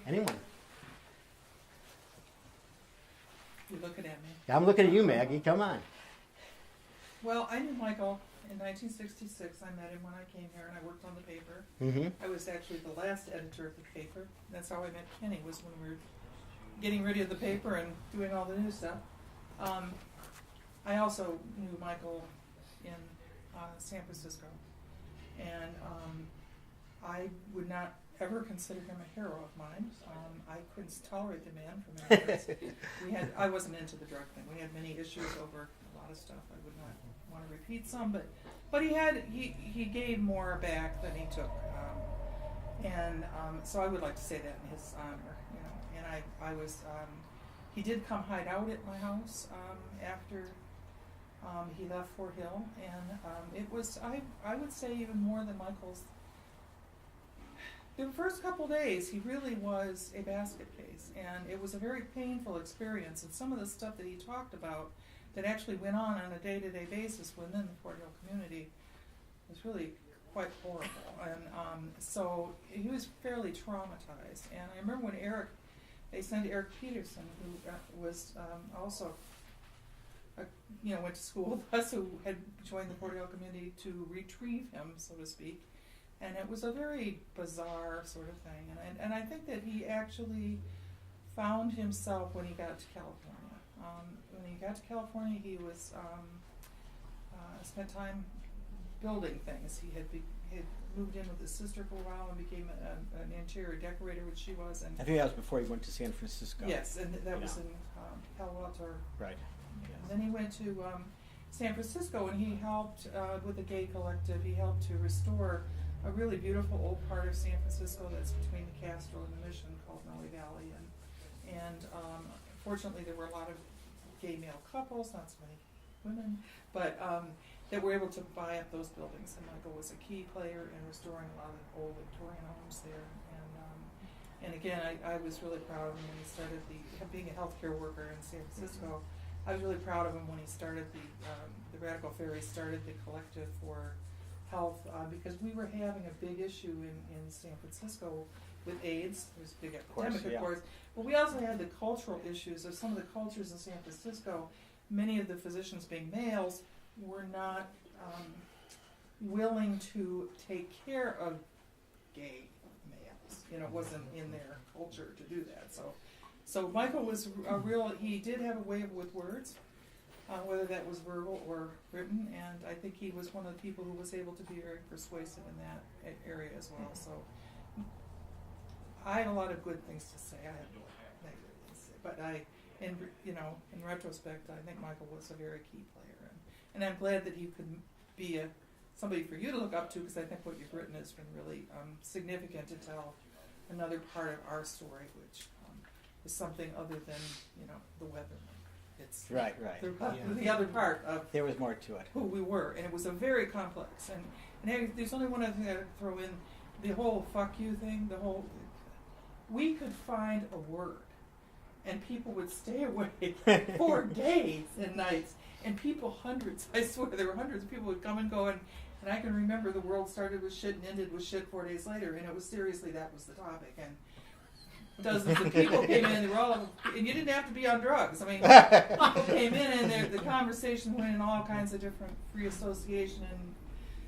Anyone? You're looking at me. I'm looking at you, Maggie. Come on. Well, I knew Michael in 1966. I met him when I came here, and I worked on the paper. Mm-hmm. I was actually the last editor of the paper. That's how I met Kenny, was when we were getting ready of the paper and doing all the new stuff. I also knew Michael in San Francisco, and I would not ever consider him a hero of mine. I couldn't tolerate the man for many years. I wasn't into the drug thing. We had many issues over a lot of stuff. I would not want to repeat some, but he gave more back than he took, and so I would like to say that in his honor, you know. And I was he did come hide out at my house after he left Fort Hill, and it was I would say even more than Michael's. The first couple days, he really was a basket case, and it was a very painful experience. And some of the stuff that he talked about that actually went on a day-to-day basis within the Fort Hill community was really quite horrible. And so he was fairly traumatized. And I remember when they sent Eric Peterson, who was also, went to school with us, who had joined the Fort Hill community, to retrieve him, so to speak. And it was a very bizarre sort of thing. And I think that he actually found himself when he got to California. When he got to California, he was spent time building things. He had moved in with his sister for a while and became an interior decorator, which she was. And I think that was before he went to San Francisco. Yes, and that was in Palo Alto. Right. Yes. And then he went to San Francisco, and he helped with the gay collective. He helped to restore a really beautiful old part of San Francisco that's between the Castro and the Mission, called Noe Valley, and fortunately there were a lot of gay male couples, not so many women, but that were able to buy up those buildings. And Michael was a key player in restoring a lot of old Victorian homes there. And again, I was really proud of him when he started being a healthcare worker in San Francisco. I was really proud of him when he started the Radical Fairies started the collective for health, because we were having a big issue in San Francisco with AIDS. There was a big epidemic, of course. But we also had the cultural issues of some of the cultures in San Francisco. Many of the physicians, being males, were not willing to take care of gay males. It wasn't in their culture to do that. So Michael was he did have a way with words. Whether that was verbal or written, and I think he was one of the people who was able to be very persuasive in that area as well. So I have a lot of good things to say. I have no negative things to say, but in retrospect, I think Michael was a very key player, and I'm glad that you could be somebody for you to look up to, because I think what you've written has been really significant to tell another part of our story, which is something other than the weather. It's right. The other part of there was more to it. Who we were, and it was a very complex. And there's only one other thing I'd throw in: the whole "fuck you" thing. We could find a word, and people would stay awake for days and nights. And hundreds, I swear, there were hundreds of people would come and go, and I can remember the world started with shit and ended with shit 4 days later, and it was seriously that was the topic. And dozens of people came in, they were all, and you didn't have to be on drugs. I mean, people came in, and the conversation went in all kinds of different free association,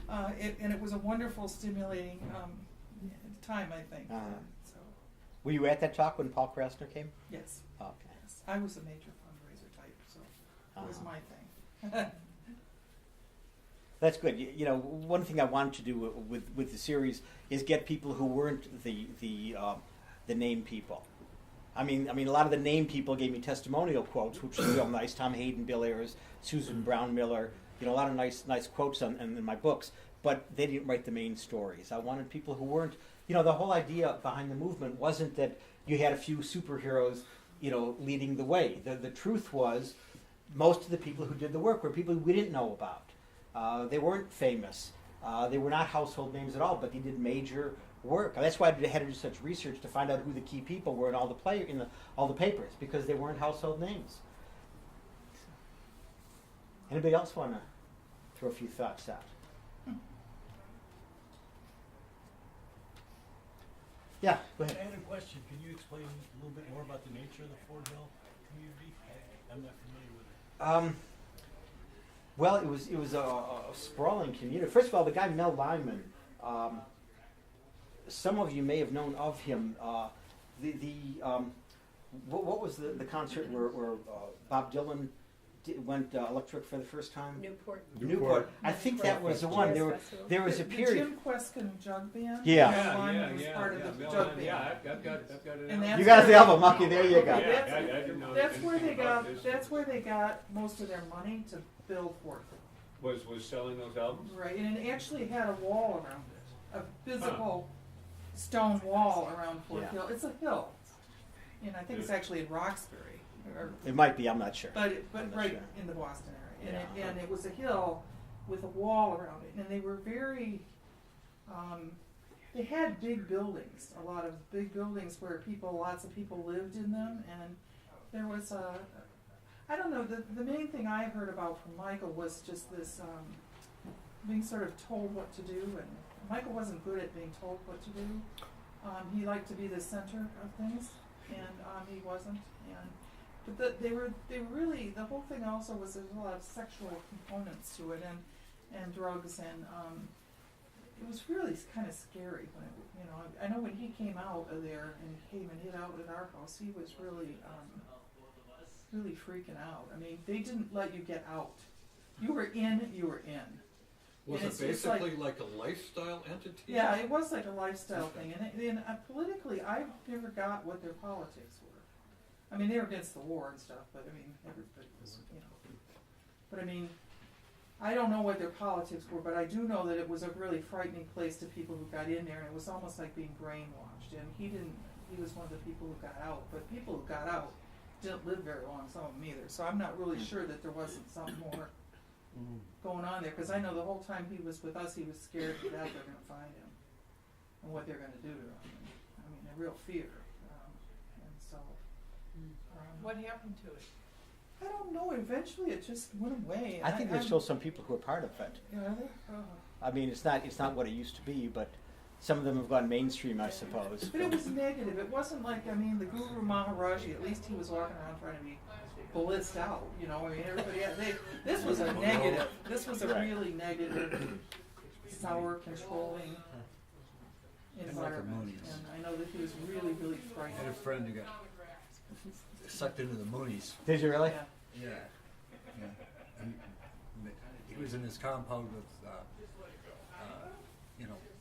and it was a wonderful, stimulating time, I think. So, were you at that talk when Paul Krassner came? Yes. Okay. Yes. I was a major fundraiser type, so it was my thing. That's good. One thing I wanted to do with the series is get people who weren't the name people. I mean, a lot of the name people gave me testimonial quotes, which was real nice. Tom Hayden, Bill Ayers, Susan Brown Miller. A lot of nice quotes in my books. But they didn't write the main stories. I wanted people who weren't. The whole idea behind the movement wasn't that you had a few superheroes, leading the way. The truth was, most of the people who did the work were people we didn't know about. They weren't famous. They were not household names at all, but they did major work. That's why I had to do such research to find out who the key people were in all the papers, because they weren't household names. Anybody else want to throw a few thoughts out? Yeah, go I ahead. had a question. Can you explain a little bit more about the nature of the Fort Hill community? I'm not familiar with it. Well, it was a sprawling community. First of all, the guy Mel Lyman, some of you may have known of him. What was the concert where Bob Dylan went electric for the first time? Newport. I think that was the one. There was a The period. Jim Kweskin Jug Band. Yeah. Mel Lyman was part of the Jug Band. Yeah, I've got it. And out. that's You got the where- album, Mucky. There you go. Okay, Yeah, I didn't know That's where anything they about got. this. That's where they got most of their money to build Fort Hill. Was selling those albums? Right, and it actually had a wall around it, a physical stone wall around Fort Yeah. Hill. It's a hill, and I think it's actually in Roxbury, It might be. I'm not sure. but I'm not right sure. in the Boston area, and, Yeah. and it was a hill with a wall around it, and they were very. They had big buildings, a lot of big buildings where lots of people lived in them, and there was a. I don't know. The main thing I heard about from Michael was just this being sort of told what to do, and Michael wasn't good at being told what to do. He liked to be the center of things, and he wasn't. But they were really, the whole thing also was there's a lot of sexual components to it, and drugs, and it was really kind of scary when I know when he came out of there and came and hid out at our house, he was really really freaking out. I mean, they didn't let you get out. You were in, you were in. Was And it it's basically like a lifestyle entity? Yeah, it was like a lifestyle thing, and politically, I never got what their politics were. I mean, they were against the war and stuff, but I mean, everybody was, But I mean, I don't know what their politics were, but I do know that it was a really frightening place to people who got in there, and it was almost like being brainwashed. And he was one of the people who got out, but people who got out didn't live very long, some of them either. So I'm not really sure that there wasn't some more going on there, because I know the whole time he was with us, he was scared that they're going to find him and what they're going to do to him. I mean, a real fear. And so, What happened to it? I don't know. Eventually, it just went away. I think there's still some people who are part of it. Yeah, are they? Oh. I mean, it's not what it used to be, but some of them have gone mainstream, I suppose. But it was negative. It wasn't like, I mean, the Guru Maharaji, at least he was walking around trying to be blitzed out, I mean, everybody, this was a negative. This was a really negative, sour, controlling environment. Moonies. And I know that he was really, really I had a frightened. friend who got sucked into the Moonies. Did you really? Yeah. Yeah. And he was in his compound with,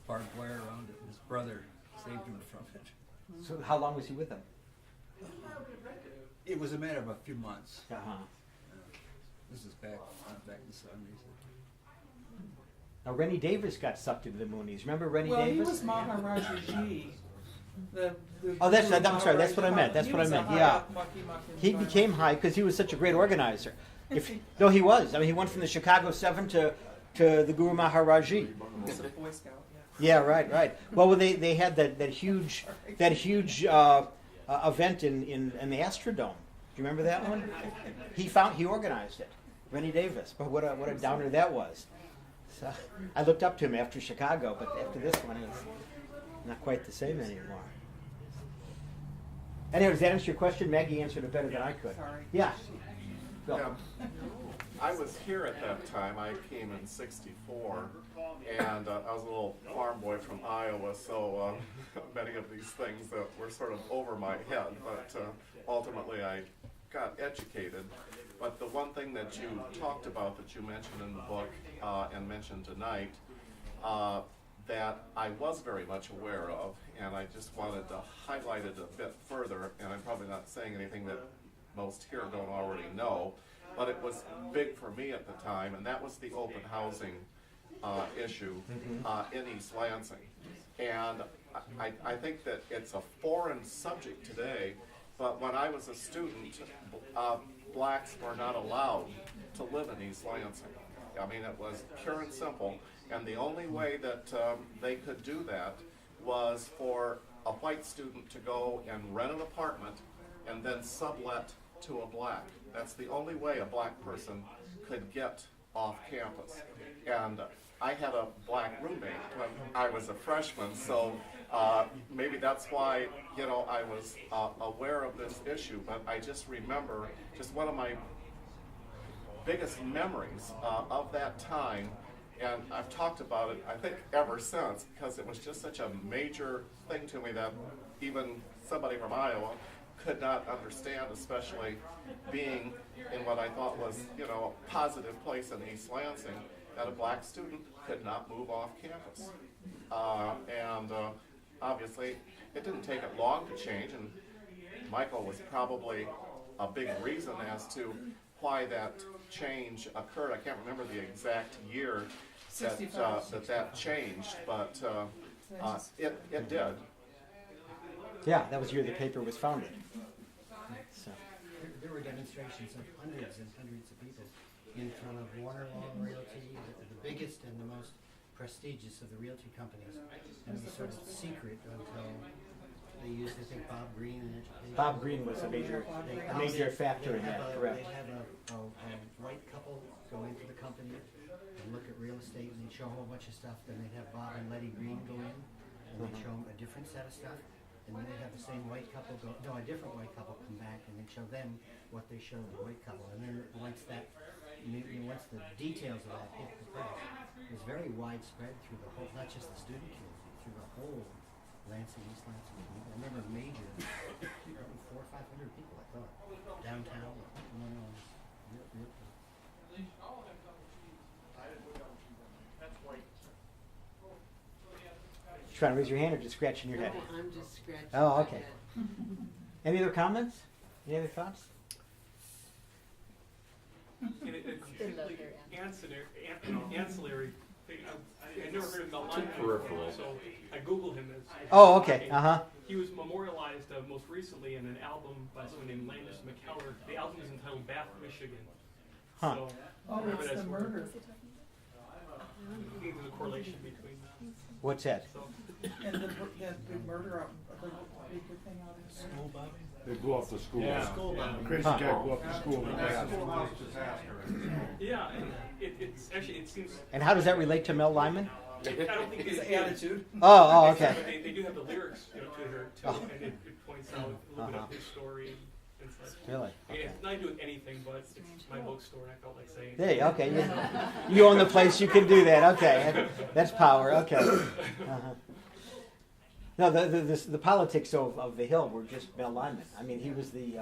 barbed wire around it. His brother saved him from it. So how long was he with them? It was a matter of a few months. Uh-huh. This is back in the 70s. Now, Rennie Davis got sucked into the Moonies. Remember Rennie Well, he Davis? was Maharaji. Oh, that's Guru I'm sorry. That's Maharaji. what I meant. That's He what I was a meant. high Yeah. up mucky He environment. became high because he was such a great organizer. No, he was. I mean, he went from the Chicago 7 to the Guru Maharaji. He was a Boy Scout, Yeah, right. Well, they had that huge event in the Astrodome. Do you remember that one? He organized it, Rennie Davis. But what a downer that was. So I looked up to him after Chicago, but after this one, it's not quite the same anymore. Anyway, does that answer your question? Maggie answered it better than I could. Sorry. Yeah. Bill. Yeah. I was here at that time. I came in '64, and I was a little farm boy from Iowa, so many of these things that were sort of over my head, but ultimately I got educated. But the one thing that you talked about, that you mentioned in the book and mentioned tonight, that I was very much aware of, and I just wanted to highlight it a bit further, and I'm probably not saying anything that most here don't already know, but it was big for me at the time, and that was the open housing issue in East Lansing. And I think that it's a foreign subject today, but when I was a student, blacks were not allowed to live in East Lansing. I mean, it was pure and simple, and the only way that they could do that was for a white student to go and rent an apartment and then sublet to a black. That's the only way a black person could get off campus. And I had a black roommate when I was a freshman, so maybe that's why, I was aware of this issue, but I just remember just one of my biggest memories of that time, and I've talked about it, I think, ever since, because it was just such a major thing to me that even somebody from Iowa could not understand, especially being in what I thought was, a positive place in East Lansing, that a black student could not move off campus. And obviously, it didn't take it long to change, and Michael was probably a big reason as to why that change occurred. I can't remember the exact year that changed, but it did. Yeah, that was the year the paper was founded. So. There were demonstrations of hundreds and hundreds of people in front of Warner Law Realty, the biggest and the most prestigious of the realty companies. And it was sort of secret until they used, I think, Bob Green in education. Bob Green was a major factor in that, correct. They have a white couple go into the company and look at real estate, and they'd show a whole bunch of stuff. Then they'd have Bob and Letty Green go in, and they'd show them a different set of stuff. And then they'd have the same white couple a different white couple come back, and they'd show them what they showed the white couple. And then once the details of that hit the press, it was very widespread through the whole, not just the student community, through the whole Lansing, East Lansing community. I remember major, 400 or 500 people, I thought, downtown. Trying to raise your hand or just scratching your head? I'm just scratching. Oh, okay. Any other comments? Any other thoughts? Ancillary thing. I never heard of Mel Lyman before, so I Googled him. Oh, okay. He was memorialized most recently in an album by someone named Landis McKellar. The album is entitled Bath, Michigan. Huh. So, it's the murder. I think there's a correlation between that. What's that? So, And the murder of the big thing out in School bombing? They blew up the school. Yeah. School bombing. Crazy guy blew up the school. Schoolhouse disaster. yeah, and it's actually, it seems, And how does that relate to Mel Lyman? I don't think his it's attitude. Oh, okay. But they do have the lyrics to her too, and it points out a little bit of his story and such. Really? It's not doing anything, but it's my bookstore, and I felt like saying. Hey, okay. You own the place, you can do that. Okay. That's power. Okay. No, the politics of the Hill were just Mel Lyman. I mean, he was the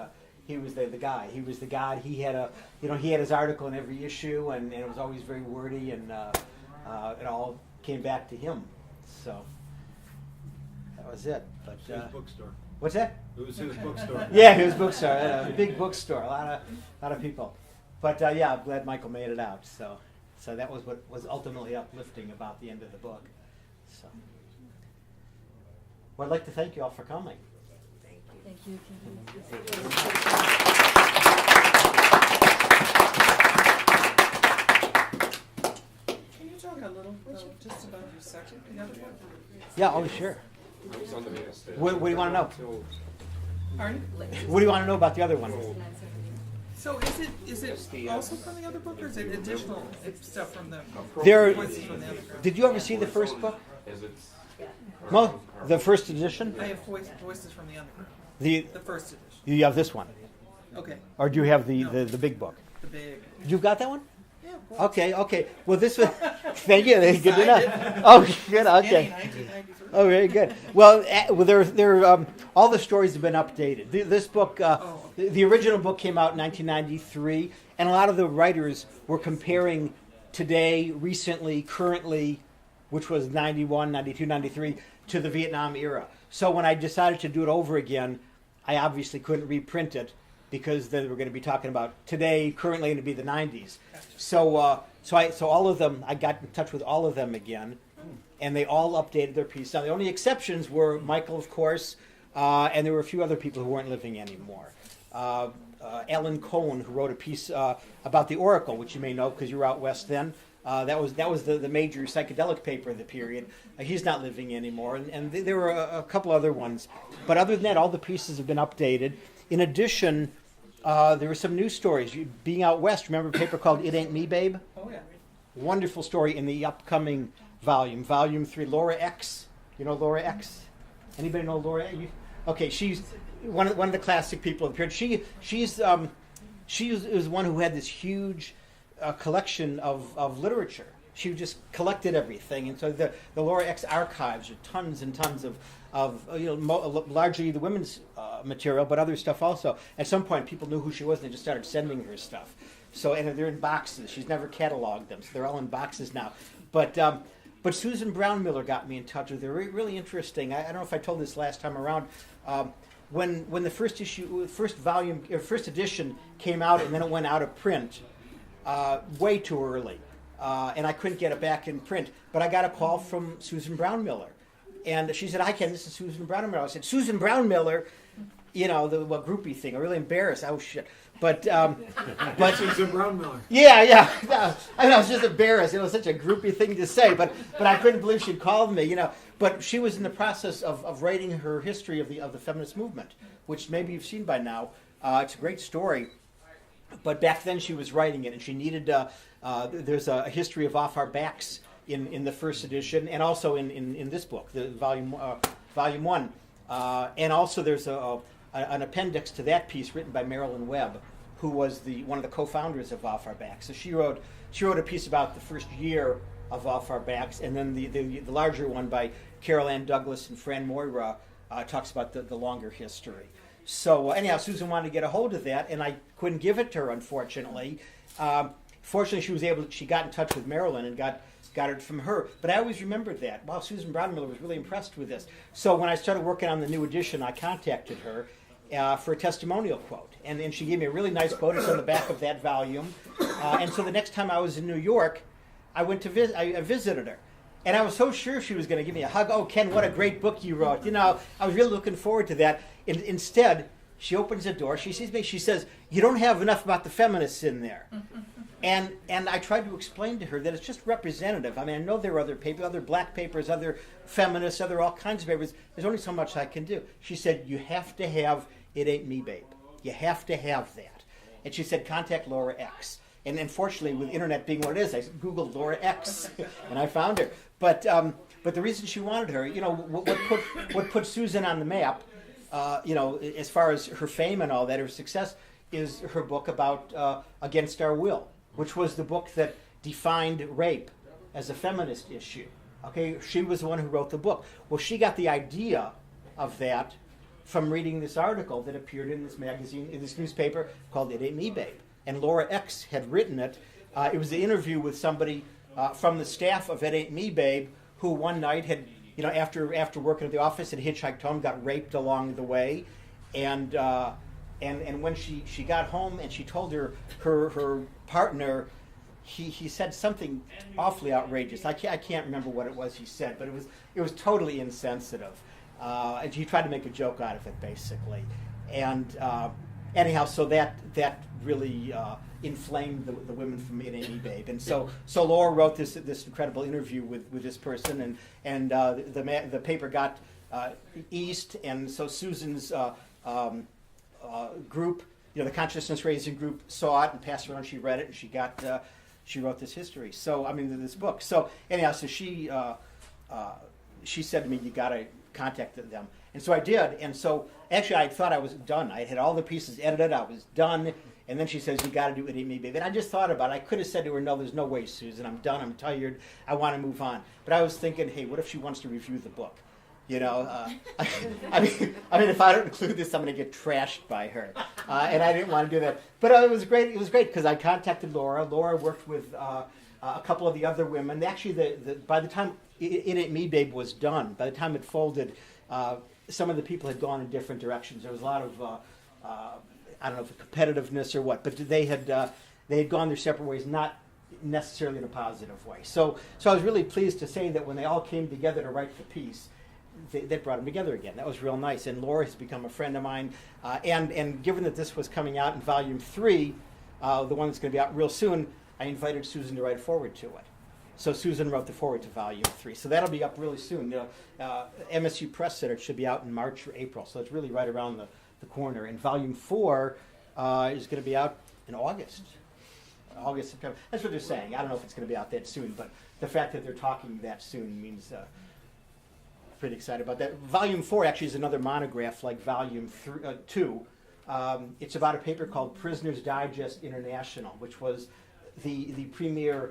guy. He was the guy. He had he had his article in every issue, and it was always very wordy, and it all came back to him. So that was it. But His bookstore. what's that? It was his bookstore. Yeah, his bookstore. A big bookstore. A lot of people. But yeah, I'm glad Michael made it out. So that was what was ultimately uplifting about the end of the book. So. Well, I'd like to thank you all for coming. Thank you. Can you talk a little just about your section, the other one? Yeah, oh, sure. What do you want to know? Pardon? What do you want to know about the other one? So is it also from the other book, or is it additional stuff from the voices from the other girl? Did you ever see the first book? Well, the first edition? I have voices from the other girl. The first edition. You have this one, Okay. or do you have the No. the big book? The big. You've got that one? Yeah, of course. Okay. Well, this one. Thank you. Good to know. Oh, good. Okay. 1993. Oh, very good. Well, all the stories have been updated. This book, the original book came out in 1993, and a lot of the writers were comparing today, recently, currently, which was 91, 92, 93, to the Vietnam era. So when I decided to do it over again, I obviously couldn't reprint it because then we're going to be talking about today, currently, and it'd be the 90s. So all of them, I got in touch with all of them again, and they all updated their piece. Now, the only exceptions were Michael, of course, and there were a few other people who weren't living anymore. Ellen Cohn, who wrote a piece about the Oracle, which you may know because you were out west then. That was the major psychedelic paper of the period. He's not living anymore, and there were a couple other ones. But other than that, all the pieces have been updated. In addition, there were some news stories. Being out west, remember a paper called It Ain't Me, Babe? Oh, yeah. Wonderful story in the upcoming volume 3. Laura X. You know Laura X? Anybody know Laura? Okay, she's one of the classic people of the period. She was one who had this huge collection of literature. She just collected everything, and so the Laura X archives are tons and tons of largely the women's material, but other stuff also. At some point, people knew who she was, and they just started sending her stuff. So, and they're in boxes. She's never cataloged them, so they're all in boxes now. But Susan Brown Miller got me in touch with her. Really interesting. I don't know if I told this last time around. When the first edition came out, and then it went out of print way too early, and I couldn't get it back in print. But I got a call from Susan Brown Miller, and she said, "Hi Ken, this is Susan Brown Miller." I said, "Susan Brown Miller." The groupie thing. I'm really embarrassed. Oh shit! But Susan Brown Miller. Yeah. I was just embarrassed. It was such a groupie thing to say, but I couldn't believe she'd called me. But she was in the process of writing her history of the feminist movement, which maybe you've seen by now. It's a great story. But back then she was writing it, and she needed. There's a history of Off Our Backs in the first edition, and also in this book, the volume 1, and also there's an appendix to that piece written by Marilyn Webb, who was one of the co-founders of Off Our Backs. So she wrote a piece about the first year of Off Our Backs, and then the larger one by Carol Ann Douglas and Fran Moira talks about the longer history. So anyhow, Susan wanted to get a hold of that, and I couldn't give it to her, unfortunately. Fortunately, she got in touch with Marilyn and got it from her. But I always remembered that. Wow, Susan Brown Miller was really impressed with this. So when I started working on the new edition, I contacted her for a testimonial quote. And she gave me a really nice quote. It's on the back of that volume. And so the next time I was in New York, I visited her. And I was so sure she was going to give me a hug. "Oh, Ken, what a great book you wrote." I was really looking forward to that. Instead, she opens the door. She sees me. She says, "You don't have enough about the feminists in there." And I tried to explain to her that it's just representative. I mean, I know there are other papers, other black papers, other feminists, other all kinds of papers. There's only so much I can do. She said, "You have to have It Ain't Me, Babe. You have to have that." And she said, "Contact Laura X." And unfortunately, with internet being what it is, I Googled Laura X, and I found her. But the reason she wanted her, what put Susan on the map, as far as her fame and all that, her success, is her book about Against Our Will, which was the book that defined rape as a feminist issue. Okay, she was the one who wrote the book. Well, she got the idea of that from reading this article that appeared in this magazine, in this newspaper called It Ain't Me, Babe. And Laura X had written it. It was an interview with somebody from the staff of It Ain't Me, Babe, who one night had, after working at the office, had hitchhiked home, got raped along the way, and when she got home and she told her partner, he said something awfully outrageous. I can't remember what it was he said, but it was totally insensitive. And he tried to make a joke out of it, basically. And anyhow, so that really inflamed the women from It Ain't Me, Babe. And so Laura wrote this incredible interview with this person, and the paper got east, and so Susan's group, the consciousness raising group, saw it and passed it around. She read it, and she wrote this history. So this book. So anyhow, so she said to me, "You got to contact them." And so I did. And so actually, I thought I was done. I had all the pieces edited. I was done. And then she says, "You got to do It Ain't Me, Babe." And I just thought about it. I could have said to her, "No, there's no way, Susan. I'm done. I'm tired. I want to move on." But I was thinking, hey, what if she wants to review the book? I mean, if I don't include this, I'm going to get trashed by her, and I didn't want to do that. But it was great. It was great because I contacted Laura. Laura worked with a couple of the other women. Actually, by the time It Ain't Me, Babe was done, by the time it folded, some of the people had gone in different directions. There was a lot of I don't know if competitiveness or what, but they had gone their separate ways, not necessarily in a positive way. So I was really pleased to say that when they all came together to write the piece, they brought them together again. That was real nice. And Laura has become a friend of mine. And given that this was coming out in Volume 3, the one that's going to be out real soon, I invited Susan to write a foreword to it. So Susan wrote the foreword to Volume 3. So that'll be up really soon. MSU Press said it should be out in March or April. So it's really right around the corner. And Volume 4 is going to be out in August, September. That's what they're saying. I don't know if it's going to be out that soon, but the fact that they're talking that soon means pretty excited about that. Volume 4 actually is another monograph like Volume 2. It's about a paper called Prisoners Digest International, which was the premier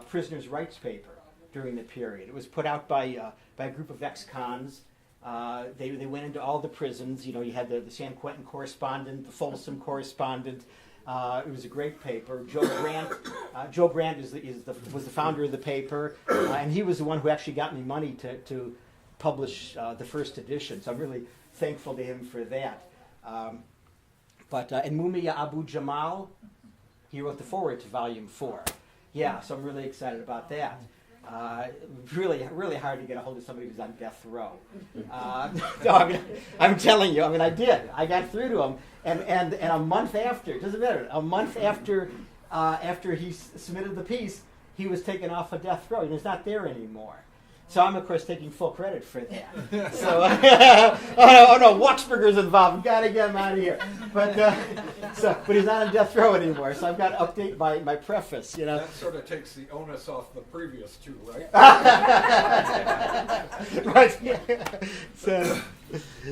prisoners' rights paper during the period. It was put out by a group of ex-cons. They went into all the prisons. You know, you had the San Quentin correspondent, the Folsom correspondent. It was a great paper. Joe Grant was the founder of the paper, and he was the one who actually got me money to publish the first edition. So I'm really thankful to him for that. And Mumia Abu Jamal, he wrote the foreword to Volume 4. Yeah, so I'm really excited about that. Really hard to get a hold of somebody who's on death row. No, I'm telling you, I did. I got through to him, and a month after, it doesn't matter, a month after he submitted the piece, he was taken off of death row, and he's not there anymore. So I'm, of course, taking full credit for that. So, oh no, Wachsberger's involved. Gotta get him out of here. But he's not on death row anymore. So I've got to update my preface. You know. That sort of takes the onus off the previous two, right? Right. Yeah. So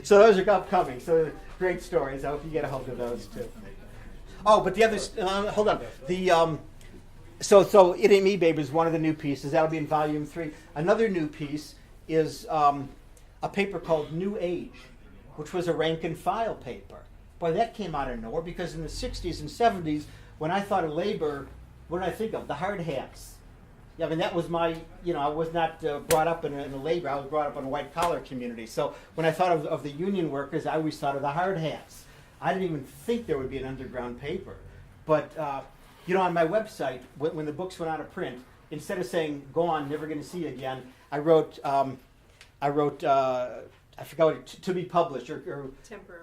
those are upcoming. So great stories. I hope you get a hold of those too. Oh, but the others. Hold on. The So It Ain't Me, Babe is one of the new pieces. That'll be in Volume 3. Another new piece is a paper called New Age, which was a rank and file paper. Boy, that came out of nowhere, because in the 60s and 70s, when I thought of labor, what did I think of? The hard hats. Yeah, that was my, I was not brought up in a labor. I was brought up in a white-collar community. So when I thought of the union workers, I always thought of the hard hats. I didn't even think there would be an underground paper. But on my website, when the books went out of print, instead of saying "go on, never going to see you again," I wrote I forgot what to be published or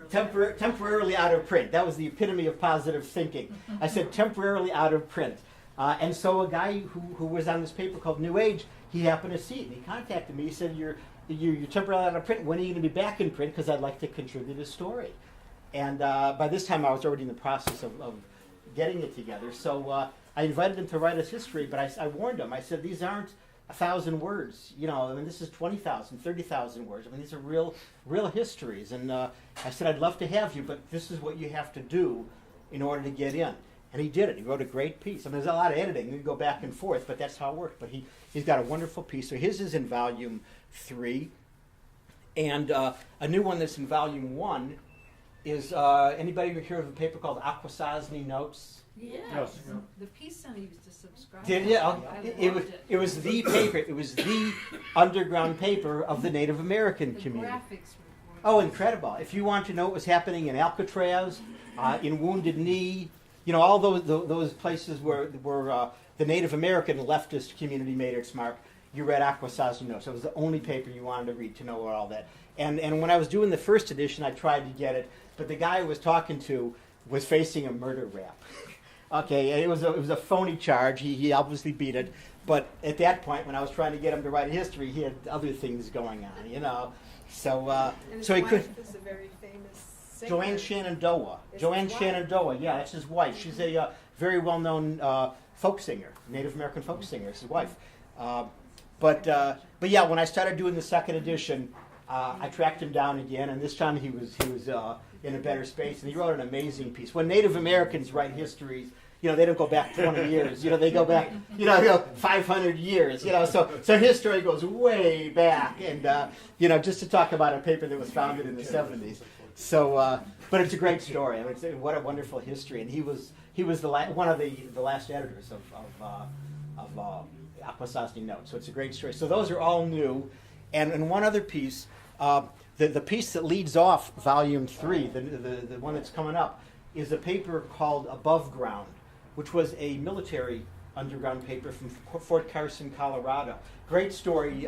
temporarily out of print. That was the epitome of positive thinking. I said temporarily out of print, and so a guy who was on this paper called New Age, he happened to see it, and he contacted me. He said, "You're temporarily out of print. When are you going to be back in print? Because I'd like to contribute a story." And by this time, I was already in the process of getting it together. So I invited him to write us history, but I warned him. I said, these aren't 1,000 words. This is 20,000, 30,000 words. These are real histories. And I said, I'd love to have you, but this is what you have to do in order to get in. And he did it. He wrote a great piece. There's a lot of editing. We go back and forth, but that's how it worked. But he's got a wonderful piece. So his is in Volume 3. And a new one that's in Volume 1 is, anybody hear of a paper called Akwesasne Notes? Yeah. Yes. The Peace Center used to subscribe. Did you? It was the paper. It was the underground paper of the Native American community. Graphics were Oh, incredible! If you want to know what was happening in Alcatraz, in Wounded Knee, all those places where the Native American leftist community made its mark, you read Akwesasne Notes. It was the only paper you wanted to read to know all that. And when I was doing the first edition, I tried to get it, but the guy I was talking to was facing a murder rap. Okay, it was a phony charge. He obviously beat it, but at that point, when I was trying to get him to write a history, he had other things going on, So And his so he wife could. is a very famous singer. Joanne Shenandoah. Is Joanne his wife. Shenandoah. Yeah, that's his wife. She's a very well-known folk singer, Native American folk singer. It's his wife. But yeah, when I started doing the second edition, I tracked him down again, and this time he was in a better space, and he wrote an amazing piece. When Native Americans write histories, they don't go back 20 years. They go back, 500 years. So his story goes way back, and just to talk about a paper that was founded in the 70s. So, but it's a great story. What a wonderful history, and he was one of the last editors of Akwesasne Notes. So it's a great story. So those are all new, and one other piece. The piece that leads off Volume 3, the one that's coming up, is a paper called Above Ground, which was a military underground paper from Fort Carson, Colorado. Great story.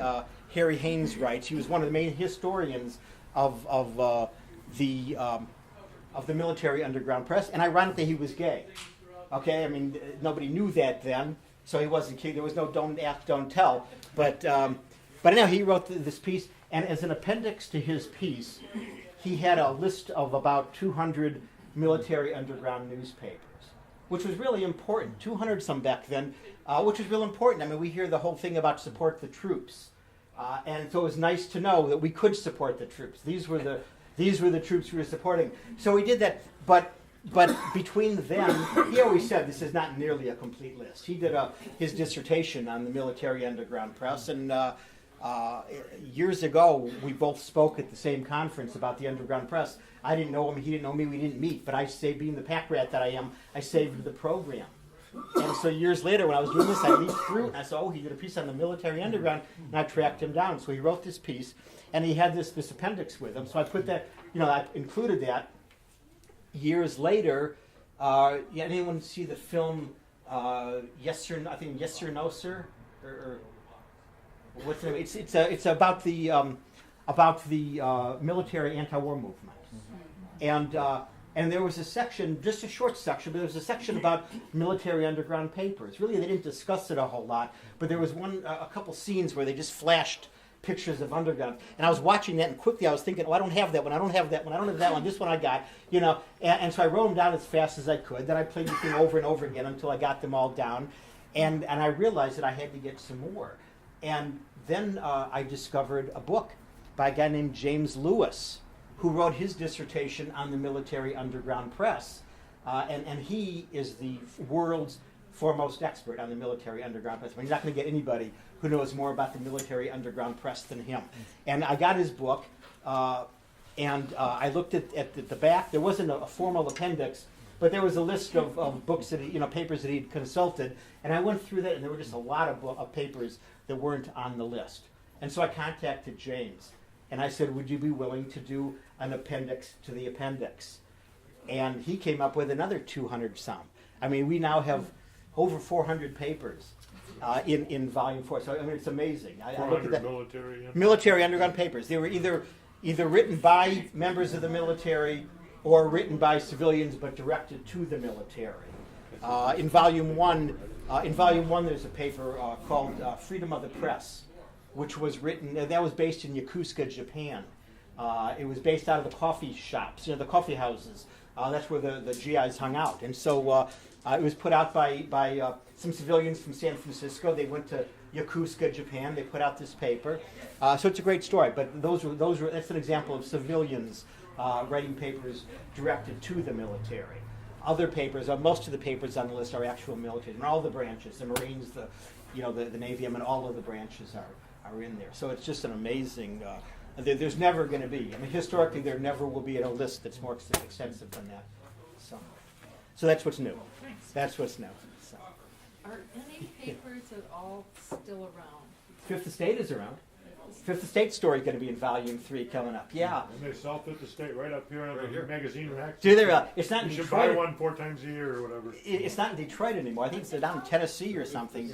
Harry Haynes writes. He was one of the main historians of the military underground press, and ironically, he was gay. Okay, nobody knew that then, so he wasn't key. There was no don't ask, don't tell. But anyhow, he wrote this piece. And as an appendix to his piece, he had a list of about 200 military underground newspapers, which was really important. 200 some back then, which was real important. We hear the whole thing about support the troops. And so it was nice to know that we could support the troops. These were the troops we were supporting. So we did that. But between them, he always said this is not nearly a complete list. He did his dissertation on the military underground press, and years ago we both spoke at the same conference about the underground press. I didn't know him, he didn't know me, we didn't meet, but I saved, being the pack rat that I am, I saved the program. And so years later, when I was doing this, I leafed through and I saw, he did a piece on the military underground, and I tracked him down. So he wrote this piece, and he had this appendix with him. So I put that, I included that. Years later, anyone see the film Yes or No? I think Yes or No, Sir, or what's the name? It's about the military anti-war movement, and there was a section, just a short section, but there was a section about military underground papers. Really, they didn't discuss it a whole lot, but there was a couple scenes where they just flashed pictures of underground. And I was watching that, and quickly I was thinking, I don't have that one, I don't have that one, I don't have that one, this one I got, and so I wrote them down as fast as I could. Then I played the thing over and over again until I got them all down, and I realized that I had to get some more. And then I discovered a book by a guy named James Lewis, who wrote his dissertation on the military underground press. And he is the world's foremost expert on the military underground press. I mean, you're not going to get anybody who knows more about the military underground press than him. And I got his book, and I looked at the back. There wasn't a formal appendix, but there was a list of books that papers that he'd consulted. And I went through that, and there were just a lot of papers that weren't on the list. And so I contacted James, and I said, would you be willing to do an appendix to the appendix? And he came up with another 200 some. I mean, we now have over 400 papers in volume 4. So I mean, it's amazing. I look at that. Military underground papers. They were either written by members of the military or written by civilians, but directed to the military. In volume 1, there's a paper called "Freedom of the Press," which was written. That was based in Yokosuka, Japan. It was based out of the coffee shops, the coffee houses. That's where the GIs hung out, and so it was put out by some civilians from San Francisco. They went to Yokosuka, Japan. They put out this paper, so it's a great story. But that's an example of civilians writing papers directed to the military. Other papers, most of the papers on the list are actual military, and all the branches, the Marines, the Navy, all of the branches are in there. So it's just an amazing. There's never going to be. I mean, historically, there never will be a list that's more extensive than that. So that's what's new. Thanks. That's what's new. So. Are any papers at all still around? Fifth Estate is around. Fifth Estate story is going to be in volume 3 coming up. Yeah. And they sell Fifth Estate right up here on the magazine rack. Do they? It's not in you should Detroit. buy one 4 times a year or whatever. It's not in Detroit anymore. I think it's down in Tennessee or something.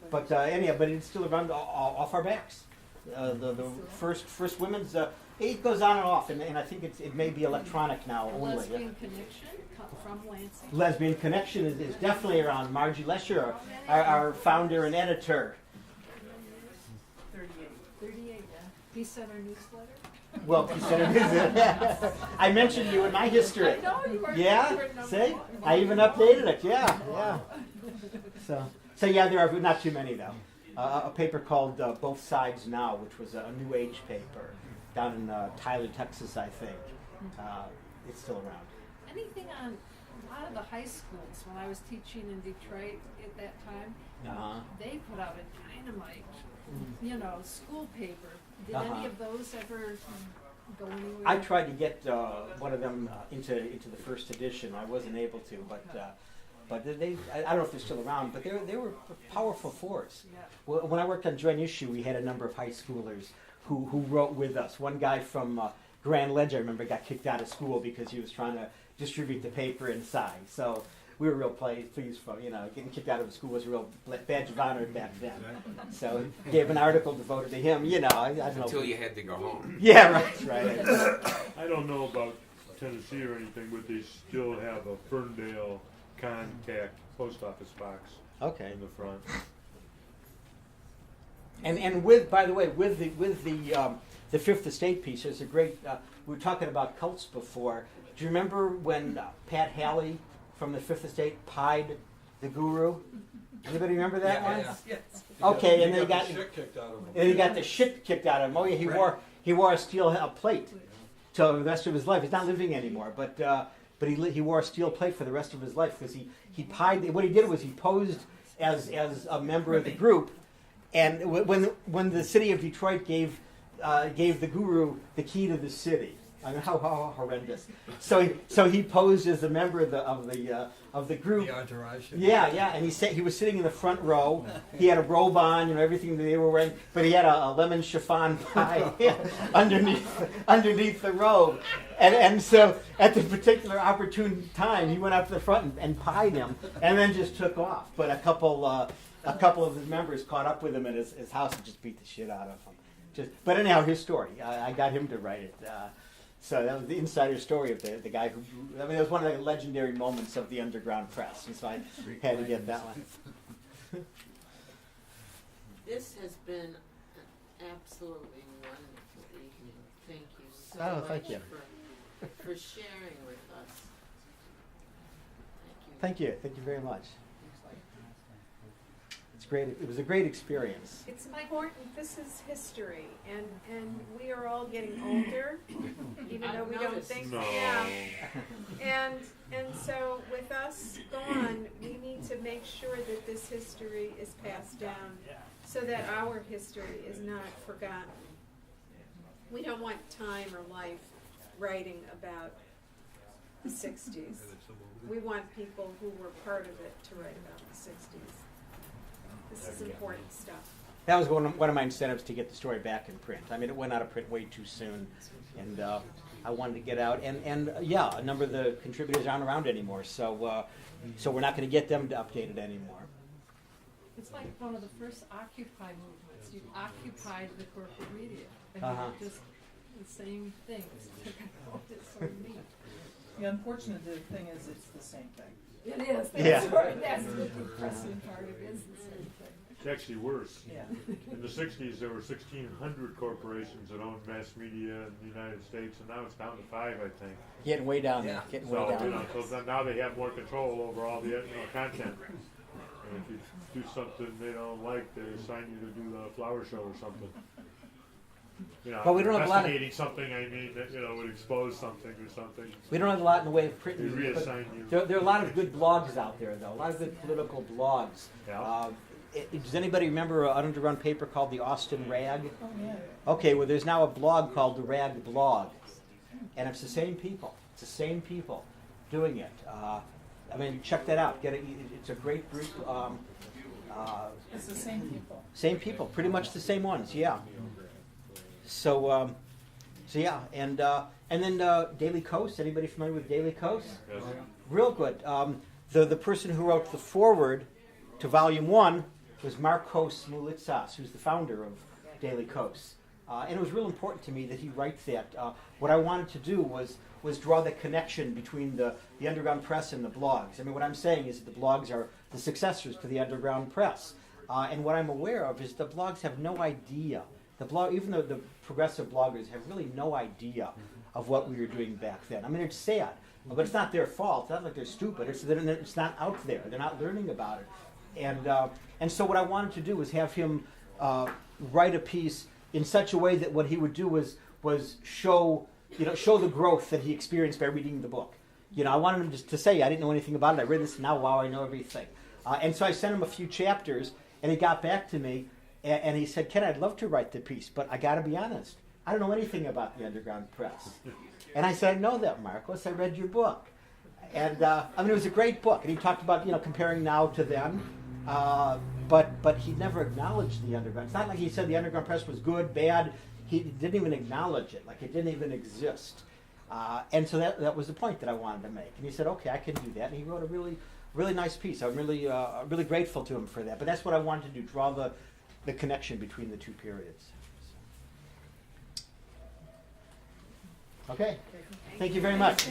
But anyhow, but it's still around off our backs. The first women's. It goes on and off, and I think it may be electronic now only. Lesbian Connection from Lansing. Lesbian Connection is definitely around. Margie Lesher, our founder and editor. 38, yeah. He sent our newsletter. Well, he said I mentioned you in my history. I know you were. Yeah, see? I even updated it. Yeah. So yeah, there are not too many though. A paper called Both Sides Now, which was a New Age paper down in Tyler, Texas, I think. It's still around. Anything on a lot of the high schools when I was teaching in Detroit at that time, they put out a dynamite, school paper. Did any of those ever go anywhere? I tried to get one of them into the first edition. I wasn't able to, but I don't know if they're still around, but they were a powerful force. Yeah. Well, when I worked on Joint Issue, we had a number of high schoolers who wrote with us. One guy from Grand Ledge, I remember, got kicked out of school because he was trying to distribute the paper inside. So we were real pleased for getting kicked out of school was a real badge of honor back then. So gave an article devoted to him. I don't know. Until you had to go home. Yeah, right. I don't know about Tennessee or anything, but they still have a Ferndale Contact post office box. Okay. In the front. And by the way, with the Fifth Estate piece, there's a great. We were talking about cults before. Do you remember when Pat Halley from the Fifth Estate pied the guru? Anybody remember that one? Yes. Okay, and then he got the shit kicked out of him. and he got the shit kicked out of him. Oh yeah, he wore a steel plate till the rest of his life. He's not living anymore, but he wore a steel plate for the rest of his life because he pied. What he did was he posed as a member of the group, and when the city of Detroit gave the guru the key to the city. I mean, how horrendous! So he posed as a member of the group. The entourage. Yeah, and he was sitting in the front row. He had a robe on, everything that they were wearing, but he had a lemon chiffon pie underneath the robe. And so at the particular opportune time, he went up to the front and pied him, and then just took off. But a couple of his members caught up with him at his house and just beat the shit out of him. But anyhow, his story. I got him to write it. So that was the insider story of the guy who. I mean, it was one of the legendary moments of the underground press, and so I had to get that one. This has been an absolutely wonderful evening. Thank you so much thank you. For sharing with us. Thank you very much. It's great. It was a great experience. It's important. This is history, and we are all getting older, even though we don't think. No. Yeah. And so with us gone, we need to make sure that this history is passed down, so that our history is not forgotten. We don't want time or life writing about the 60s. We want people who were part of it to write about the 60s. This is important stuff. That was one of my incentives to get the story back in print. I mean, it went out of print way too soon, and I wanted to get out. And yeah, a number of the contributors aren't around anymore, so we're not going to get them to update it anymore. It's like one of the first Occupy movements. You occupied the corporate media, and you just the same things. It's so neat. The unfortunate thing is it's the same thing. It is. Yeah. That's the depressing part. It is the same thing. It's actually worse. Yeah. In the 60s, there were 1,600 corporations that owned mass media in the United States, and now it's down to 5, I think. Getting way down there. Getting way down. So now they have more control over all the content. And if you do something they don't like, they assign you to do the flower show or something. But we don't have a lot of investigating something. I mean, that would expose something or something. We don't have a lot in the way of print. They reassign you. There are a lot of good blogs out there, though. A lot of good political blogs. Yeah. Does anybody remember an underground paper called the Austin Rag? Oh, yeah. Okay, well, there's now a blog called the Rag Blog, and it's the same people. It's the same people doing it. I mean, check that out. Get it. It's a great group. It's the same people. Same people, pretty much the same ones. Yeah. So yeah, and then Daily Kos. Anybody familiar with Daily Kos? Yes. Real good. The person who wrote the foreword to Volume 1 was Marcos Moulitsas, who's the founder of Daily Kos. And it was real important to me that he writes that. What I wanted to do was draw the connection between the underground press and the blogs. I mean, what I'm saying is that the blogs are the successors to the underground press. And what I'm aware of is the blogs have no idea. Even though the progressive bloggers have really no idea of what we were doing back then. I mean, it's sad, but it's not their fault. It's not like they're stupid. It's that it's not out there. They're not learning about it. And so what I wanted to do was have him write a piece in such a way that what he would do was show the growth that he experienced by reading the book. I wanted him just to say, I didn't know anything about it. I read this now. Wow, I know everything. And so I sent him a few chapters, and he got back to me. And he said, Ken, I'd love to write the piece, but I got to be honest. I don't know anything about the underground press. And I said, I know that, Marcos. I read your book. And, I mean, it was a great book. And he talked about, comparing now to then. But he never acknowledged the underground. It's not like he said the underground press was good, bad. He didn't even acknowledge it. Like, it didn't even exist. And so that was the point that I wanted to make. And he said, okay, I can do that. And he wrote a really, really nice piece. I'm really grateful to him for that. But that's what I wanted to do, draw the connection between the two periods. Okay. Thank you very much.